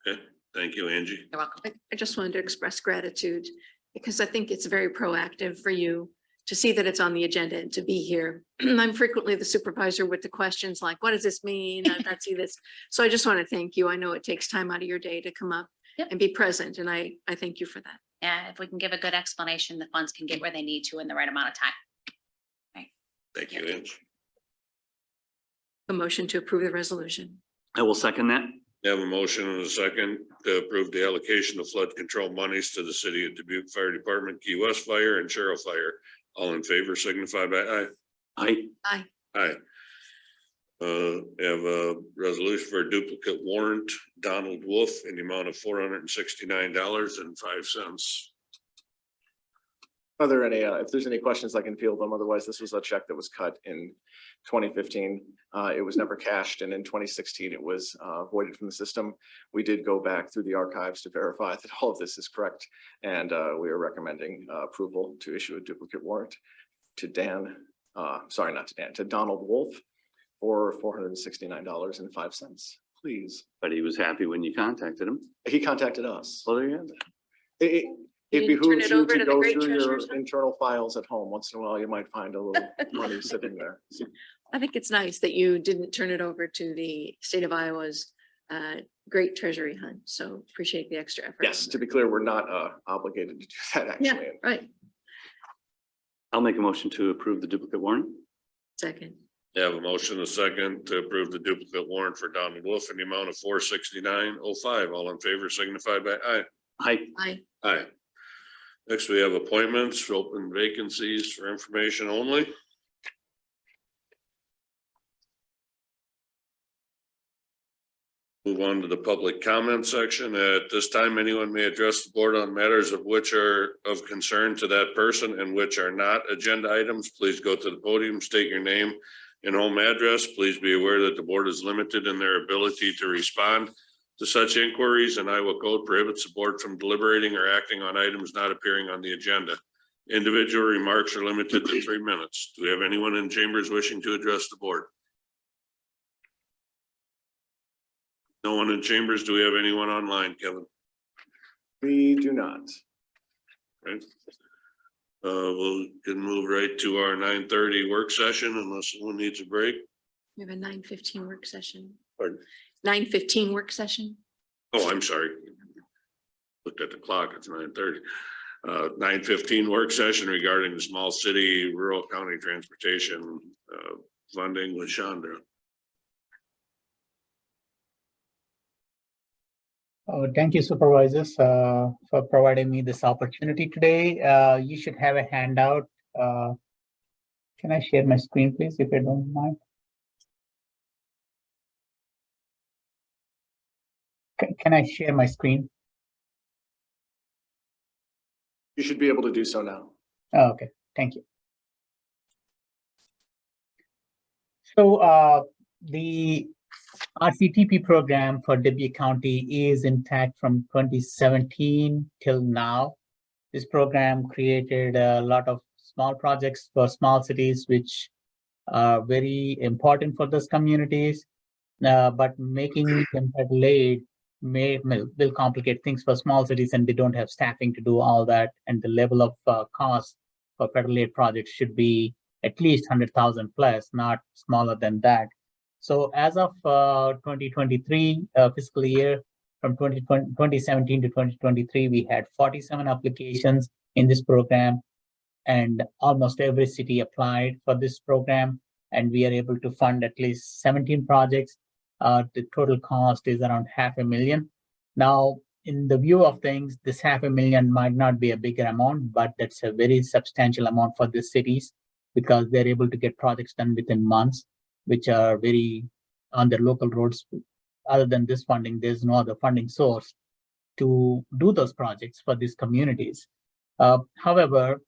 Okay, thank you, Angie. You're welcome. I just wanted to express gratitude because I think it's very proactive for you to see that it's on the agenda and to be here. I'm frequently the supervisor with the questions like, what does this mean? I don't see this. So I just want to thank you. I know it takes time out of your day to come up and be present. And I thank you for that. Yeah, if we can give a good explanation, the funds can get where they need to in the right amount of time. Thank you, Angie. A motion to approve the resolution. I will second that. You have a motion and a second to approve the allocation of flood control monies to the city of Dubuque Fire Department, Key West Fire, and Sherrill Fire. All in favor signify by aye. Aye. Aye. Aye. We have a resolution for a duplicate warrant, Donald Wolf, in the amount of $469.05. Are there any, if there's any questions, I can field them. Otherwise, this was a check that was cut in 2015. It was never cashed, and in 2016, it was voided from the system. We did go back through the archives to verify that all of this is correct, and we are recommending approval to issue a duplicate warrant to to Donald Wolf for $469.05. Please. But he was happy when you contacted him. He contacted us. Well, there you have it. It You didn't turn behooves it you over to to the go great through your treasurer's office? internal files at home. Once in a while, you might find a little money sitting there. I think it's nice that you didn't turn it over to the state of Iowa's great treasury hunt. So appreciate the extra effort. Yes, to be clear, we're not obligated to do that Yeah, actually. right. I'll make a motion to approve the duplicate warrant. Second. You have a motion and a second to approve the duplicate warrant for Donald Wolf in the amount of $469.05. All in favor signify by aye. Aye. Aye. Aye. Next, we have appointments for open vacancies for information only. Move on to the public comment section. At this time, anyone may address the board on matters of which are of concern to that person and which are not agenda items. Please go to the podium, state your name and home address. Please be aware that the board is limited in their ability to respond to such inquiries, and Iowa code prohibits the board from deliberating or acting on items not appearing on the agenda. Individual remarks are limited to 3 minutes. Do we have anyone in chambers wishing to address the board? No one in chambers. Do we have anyone online, Kevin? We do not. Right. We can move right to our 9:30 work session unless someone needs a break. We have a 9:15 work session. Pardon? 9:15 work session. Oh, I'm sorry. Looked at the clock, it's 9:30. 9:15 work session regarding the small city rural county transportation funding with Chandra. Thank you, supervisors, for providing me this opportunity today. You should have a handout. Can I share my screen, please, if you don't mind? Can I share my screen? You should be able to do so now. Oh, okay, thank you. So the RCTP program for Dubuque County is intact from 2017 till now. This program created a lot of small projects for small cities, which are very important for those communities. But making them late will complicate things for small cities, and they don't have staffing to do all that. And the level of cost for federal aid projects should be at least 100,000 plus, not smaller than that. So as of 2023 fiscal year, from 2017 to 2023, we had 47 applications in this program, and almost every city applied for this program, and we are able to fund at least 17 projects. The total cost is around $500,000. Now, in the view of things, this $500,000 might not be a bigger amount, but that's a very substantial amount for the cities because they're able to get projects done within months, which are very on their local roads. Other than this funding, there's no other funding source to do those projects for these communities. However,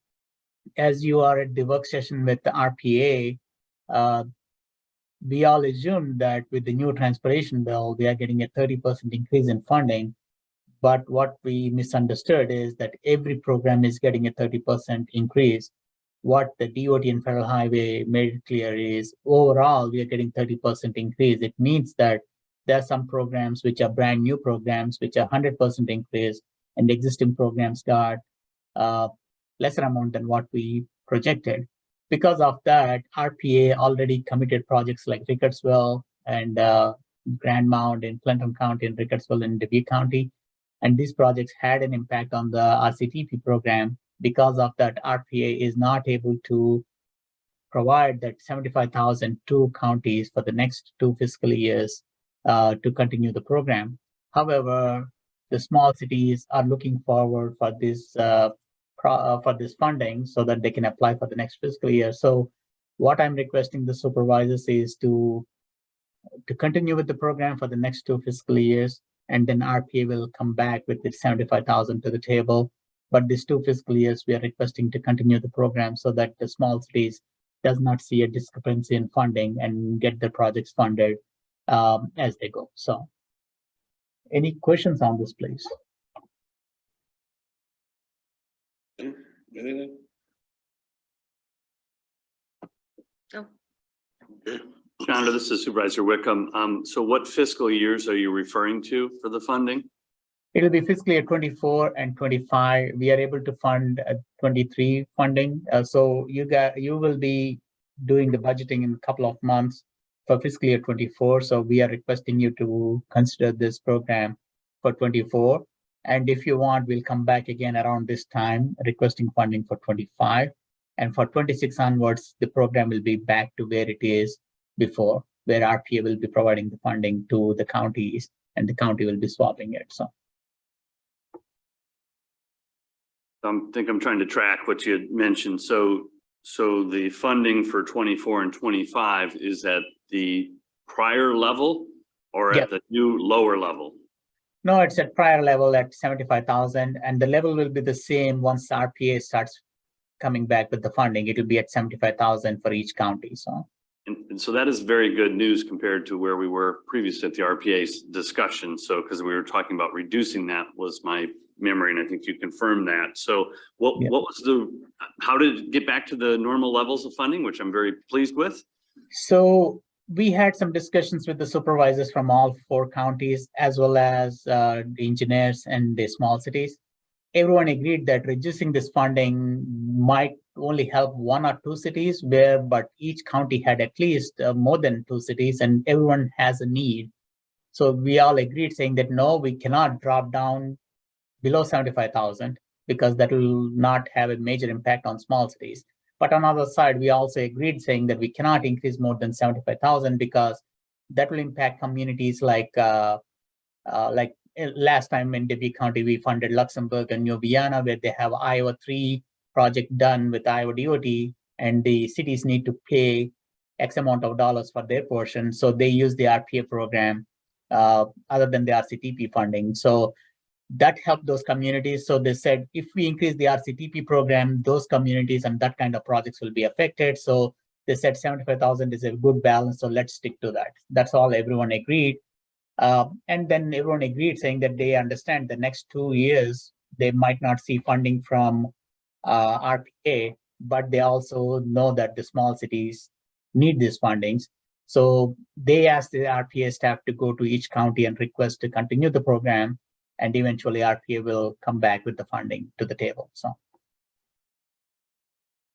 as you are at the work session with the RPA, we all assumed that with the new transportation bill, we are getting a 30% increase in funding. But what we misunderstood is that every program is getting a 30% increase. What the DOT and Federal Highway made it clear is overall, we are getting 30% increase. It means that there are some programs which are brand new programs, which are 100% increase, and the existing programs got lesser amount than what we projected. Because of that, RPA already committed projects like Rickardsville and Grand Mount in Clinton County and Rickardsville in Dubuque County. And these projects had an impact on the RCTP program. Because of that, RPA is not able to provide that 75,000 to counties for the next 2 fiscal years to continue the program. However, the small cities are looking forward for this funding so that they can apply for the next fiscal year. So what I'm requesting the supervisors is to continue with the program for the next 2 fiscal years, and then RPA will come back with the 75,000 to the table. But these 2 fiscal years, we are requesting to continue the program so that the small cities does not see a discrepancy in funding and get the projects funded as they go. So any questions on this, please? Anything? No. Okay. Chandra, this is Supervisor Wickham. So what fiscal years are you referring to for the funding? It'll be fiscal year 24 and 25. We are able to fund 23 funding. So you will be doing the budgeting in a couple of months for fiscal year 24. So we are requesting you to consider this program for 24. And if you want, we'll come back again around this time requesting funding for 25. And for 26 onwards, the program will be back to where it is before, where RPA will be providing the funding to the counties and the county will be swapping it. So I think I'm trying to track what you had mentioned. So the funding for 24 and 25 is at the prior level or Yeah. at the new lower level? no, it's at prior level at 75,000, and the level will be the same once RPA starts coming back with the funding. It will be at 75,000 for each county. So And so that is very good news compared to where we were previous at the RPA's discussion. So, because we were talking about reducing, that was my memory, and I think you confirmed that. So what Yeah. was how did it get back to the normal levels of funding, which I'm very pleased with? So we had some discussions with the supervisors from all 4 counties, as well as the engineers and the small cities. Everyone agreed that reducing this funding might only help 1 or 2 cities but each county had at least more than 2 cities, and everyone has a need. So we all agreed saying that, no, we cannot drop down below 75,000 because that will not have a major impact on small cities. But on the other side, we also agreed saying that we cannot increase more than 75,000 because that will impact communities like last time in Dubuque County, we funded Luxembourg and New Vienna, where they have Iowa 3 project done with Iowa DOT, and the cities need to pay X amount of dollars for their portion. So they use the RPA program other than the RCTP funding. So that helped those communities. So they said, if we increase the RCTP program, those communities and that kind of projects will be affected. So they said 75,000 is a good balance. So let's stick to that. That's all everyone agreed. And then everyone agreed saying that they understand the next 2 years, they might not see funding from RPA, but they also know that the small cities need these fundings. So they asked the RPA staff to go to each county and request to continue the program. And eventually RPA will come back with the funding to the table. So.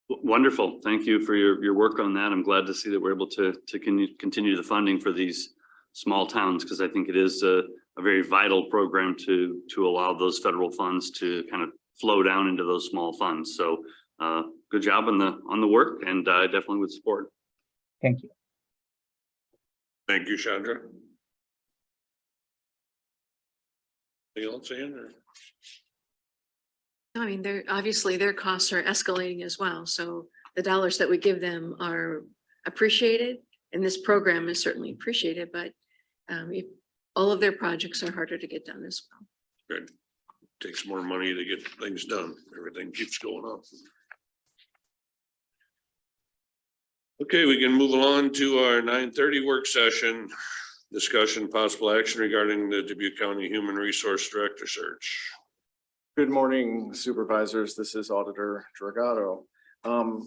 Wonderful. Thank you for your work on that. I'm glad to see that we're able to continue the funding for these small towns, because I think it is a very vital program to allow those federal funds to kind of flow down into those small funds. So good job on the work, and I definitely would support. Thank you. Thank you, Chandra. Anything else, Ann, or? I mean, obviously their costs are escalating as well. So the dollars that we give them are appreciated, and this program is certainly appreciated, but all of their projects are harder to get done as well. Good. Takes more money to get things done. Everything keeps going up. Okay, we can move along to our 9:30 work session. Discussion possible action regarding the Dubuque County Human Resource Director search. Good morning, supervisors. This is Auditor Dragato. The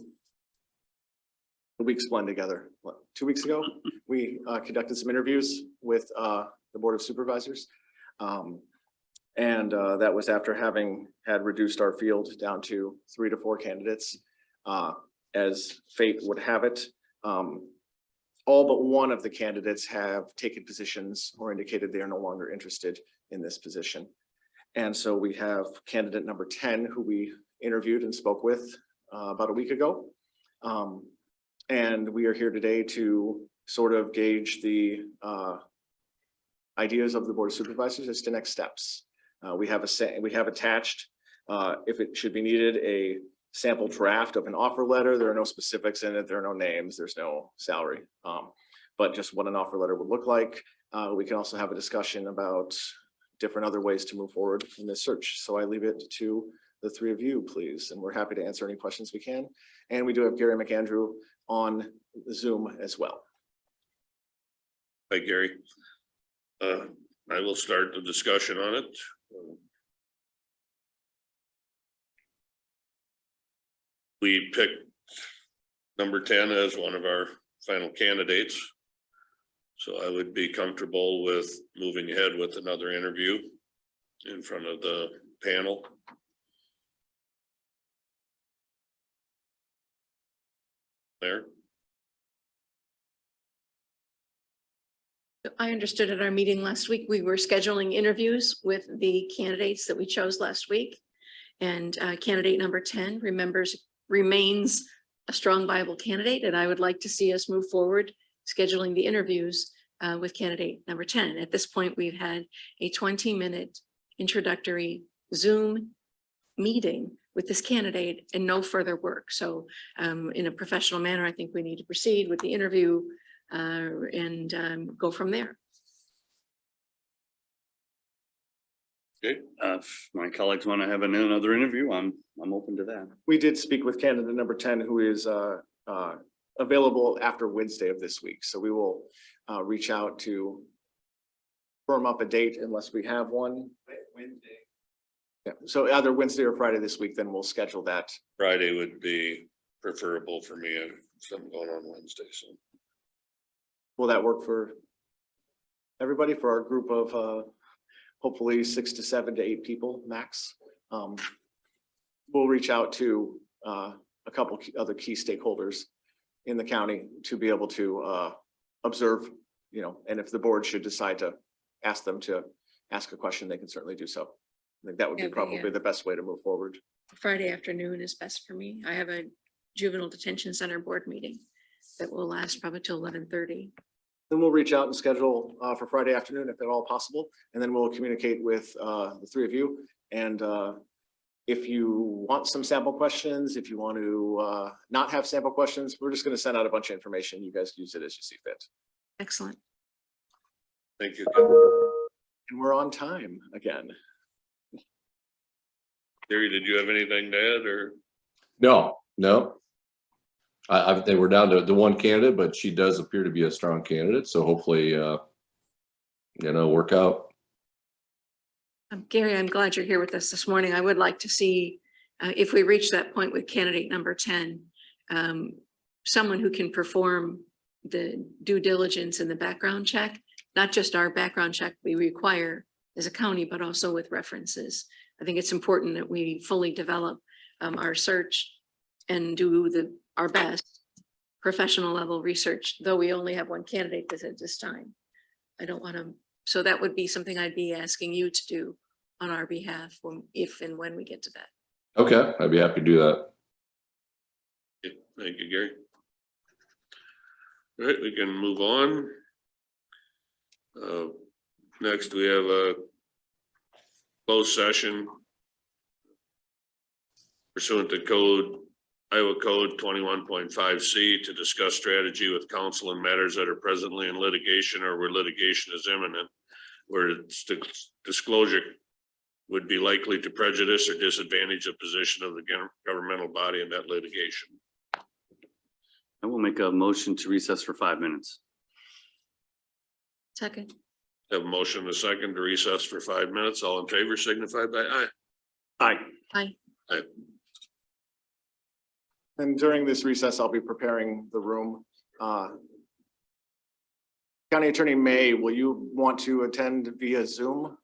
weeks blend together. What, 2 weeks ago, we conducted some interviews with the Board of Supervisors. And that was after having had reduced our field down to 3 to 4 candidates. As fate would have it, all but one of the candidates have taken positions or indicated they are no longer interested in this position. And so we have candidate number 10, who we interviewed and spoke with about a week ago. And we are here today to sort of gauge the ideas of the Board of Supervisors as to next steps. We have attached, if it should be needed, a sample draft of an offer letter. There are no specifics in it. There are no names. There's no salary, but just what an offer letter would look like. We can also have a discussion about different other ways to move forward in this search. So I leave it to the 3 of you, please. And we're happy to answer any questions we can. And we do have Gary McAndrew on Zoom as well. Hi, Gary. I will start the discussion on it. We picked number 10 as one of our final candidates. So I would be comfortable with moving ahead with another interview in front of the panel. There. I understood at our meeting last week, we were scheduling interviews with the candidates that we chose last week. And candidate number 10 remains a strong, viable candidate. And I would like to see us move forward scheduling the interviews with candidate number 10. At this point, we've had a 20-minute introductory Zoom meeting with this candidate and no further work. So in a professional manner, I think we need to proceed with the interview and go from there. Okay. If my colleagues want to have another interview, I'm open to that. We did speak with candidate number 10, who is available after Wednesday of this week. So we will reach out to firm up a date unless we have one. Wednesday. Yeah, so either Wednesday or Friday this week, then we'll schedule that. Friday would be preferable for me. I have something going on Wednesday, so. Will that work for everybody, for our group of hopefully 6 to 7 to 8 people max? We'll reach out to a couple other key stakeholders in the county to be able to observe, and if the board should decide to ask them to ask a question, they can certainly do so. I think that would be probably the best way to move forward. Friday afternoon is best for me. I have a juvenile detention center board meeting that will last probably till 11:30. Then we'll reach out and schedule for Friday afternoon if at all possible, and then we'll communicate with the 3 of you. And if you want some sample questions, if you want to not have sample questions, we're just going to send out a bunch of information. You guys use it as you see fit. Excellent. Thank you. And we're on time again. Gary, did you have anything to add or? No. They were down to the one candidate, but she does appear to be a strong candidate. So hopefully, work out. Gary, I'm glad you're here with us this morning. I would like to see if we reach that point with candidate number 10, someone who can perform the due diligence in the background check, not just our background check we require as a county, but also with references. I think it's important that we fully develop our search and do our best professional level research, though we only have one candidate at this time. I don't want to, so that would be something I'd be asking you to do on our behalf if and when we get to that. Okay, I'd be happy to do that. Thank you, Gary. All right, we can move on. Next, we have a closed session pursuant to Iowa Code 21.5C to discuss strategy with counsel in matters that are presently in litigation or where litigation is imminent, where its disclosure would be likely to prejudice or disadvantage the position of the governmental body in that litigation. I will make a motion to recess for 5 minutes. Second. Have a motion and a second to recess for 5 minutes. All in favor signify by aye. Aye. Aye. Aye. And during this recess, I'll be preparing the room. County Attorney May, will you want to attend via Zoom?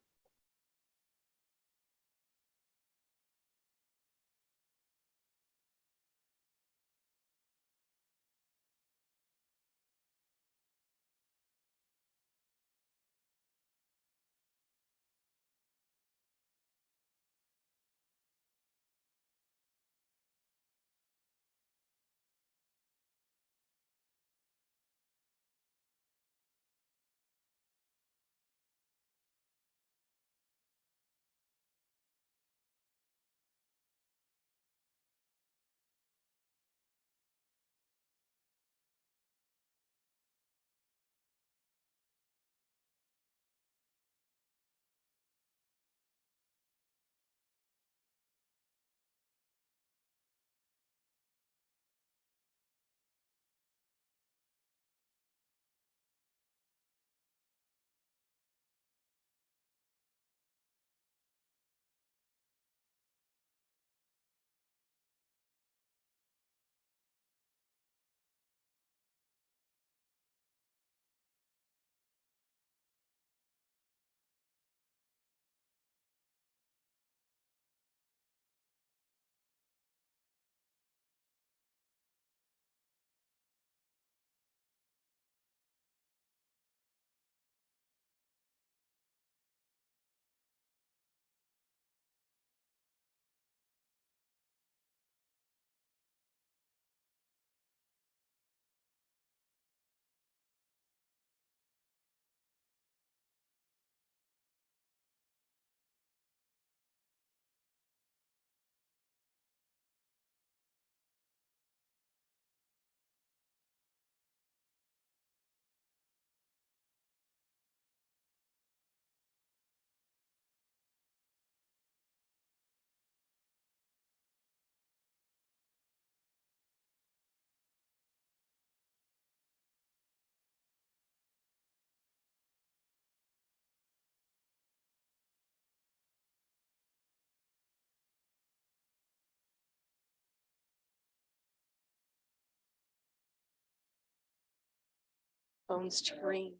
Phones to ring.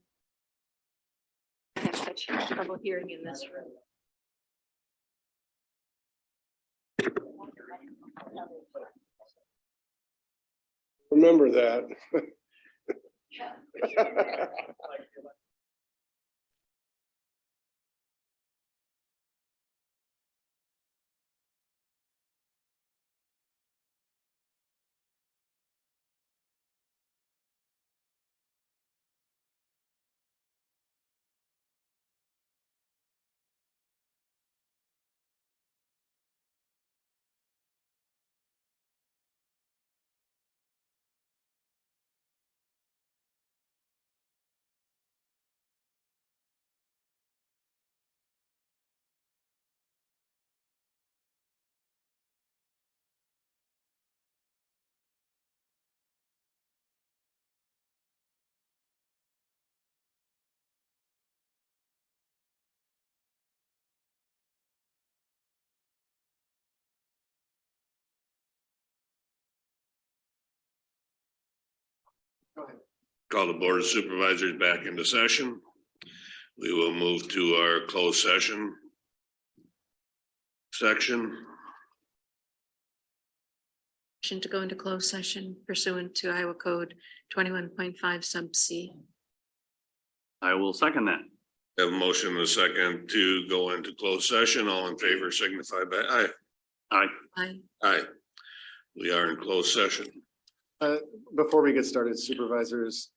I have such trouble hearing in this room. Remember that. Call the Board of Supervisors back into session. We will move to our closed session section. Motion to go into closed session pursuant to Iowa Code 21.5 sub C. I will second that. Have a motion and a second to go into closed session. All in favor signify by aye. Aye. Aye. Aye. We are in closed session. Before we get started, supervisors,